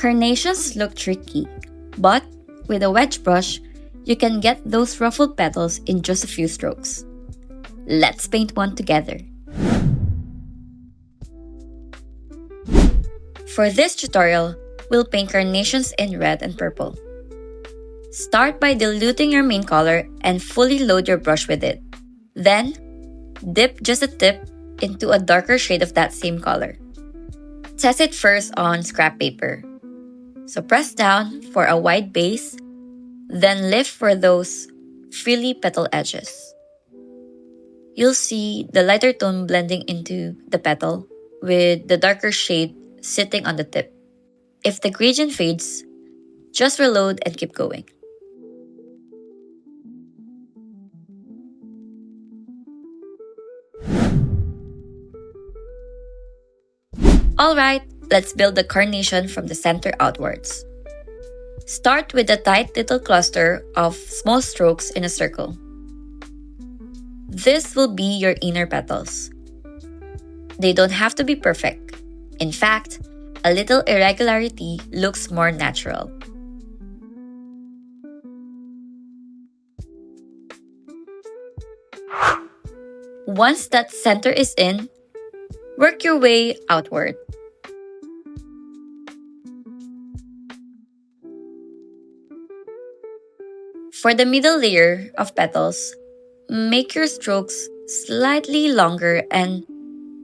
Carnations look tricky, but with a wedge brush, you can get those ruffled petals in just a few strokes. Let's paint one together. For this tutorial, we'll paint carnations in red and purple. Start by diluting your main color and fully load your brush with it. Then, dip just a tip into a darker shade of that same color. Test it first on scrap paper. So press down for a wide base, then lift for those frilly petal edges. You'll see the lighter tone blending into the petal with the darker shade sitting on the tip. If the gradient fades, just reload and keep going. Alright, let's build the carnation from the center outwards. Start with a tight little cluster of small strokes in a circle. This will be your inner petals. They don't have to be perfect. In fact, a little irregularity looks more natural. Once that center is in, work your way outward. For the middle layer of petals, make your strokes slightly longer and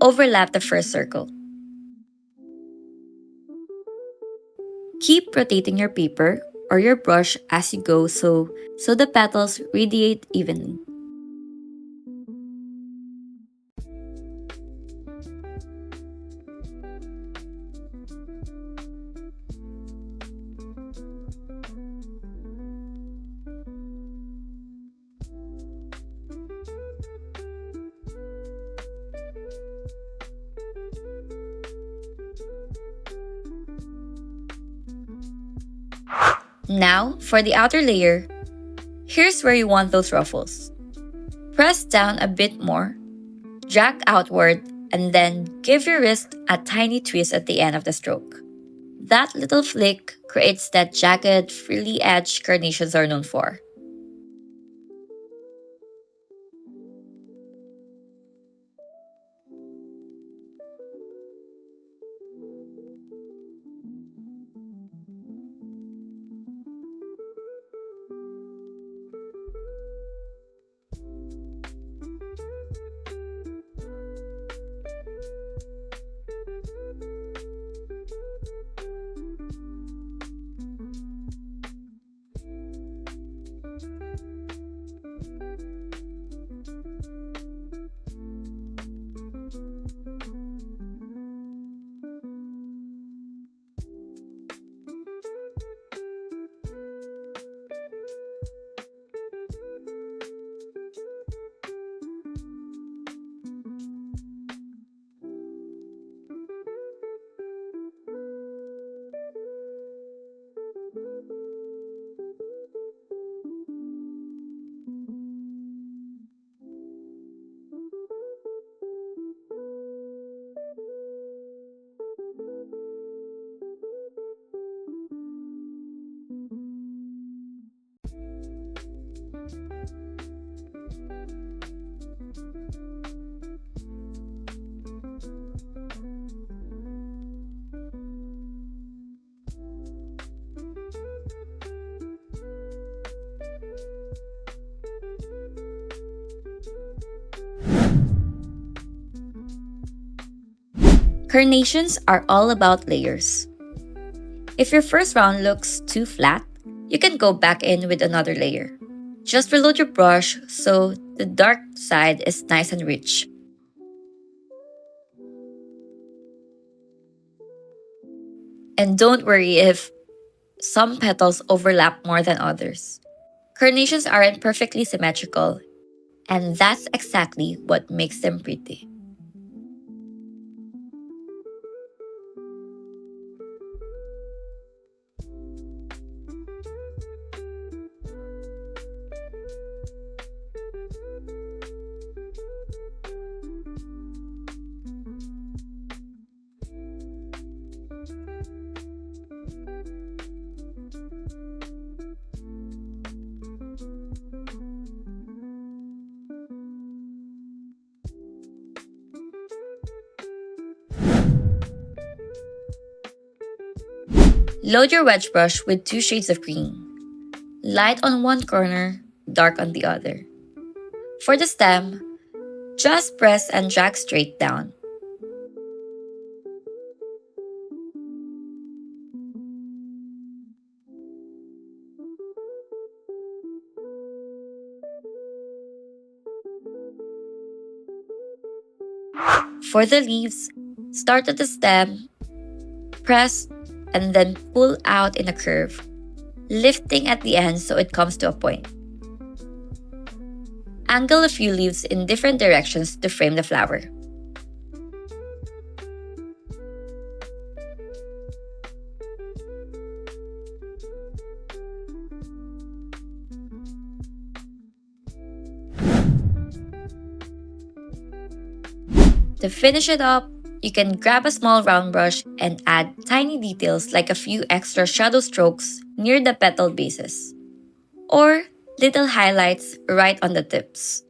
overlap the first circle. Keep rotating your paper or your brush as you go so the petals radiate evenly. Now, for the outer layer, here's where you want those ruffles. Press down a bit more, drag outward, and then give your wrist a tiny twist at the end of the stroke. That little flick creates that jagged, frilly edge carnations are known for. Carnations are all about layers. If your first round looks too flat, you can go back in with another layer. Just reload your brush so the dark side is nice and rich. And don't worry if some petals overlap more than others. Carnations aren't perfectly symmetrical, and that's exactly what makes them pretty. Load your wedge brush with 2 shades of green. Light on one corner, dark on the other. For the stem, just press and drag straight down. For the leaves, start at the stem, press, and then pull out in a curve, lifting at the end so it comes to a point. Angle a few leaves in different directions to frame the flower. To finish it up, you can grab a small round brush and add tiny details like a few extra shadow strokes near the petal bases, or little highlights right on the tips.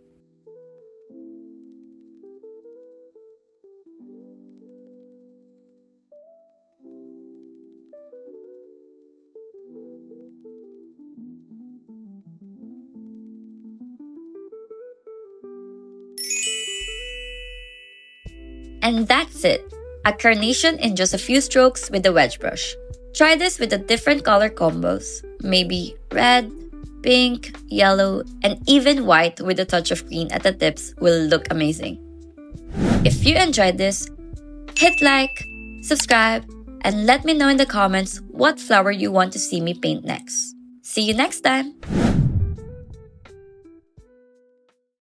And that's it! A carnation in just a few strokes with the wedge brush. Try this with the different color combos, maybe red, pink, yellow, and even white with a touch of green at the tips will look amazing. If you enjoyed this, hit like, subscribe, and let me know in the comments what flower you want to see me paint next. See you next time!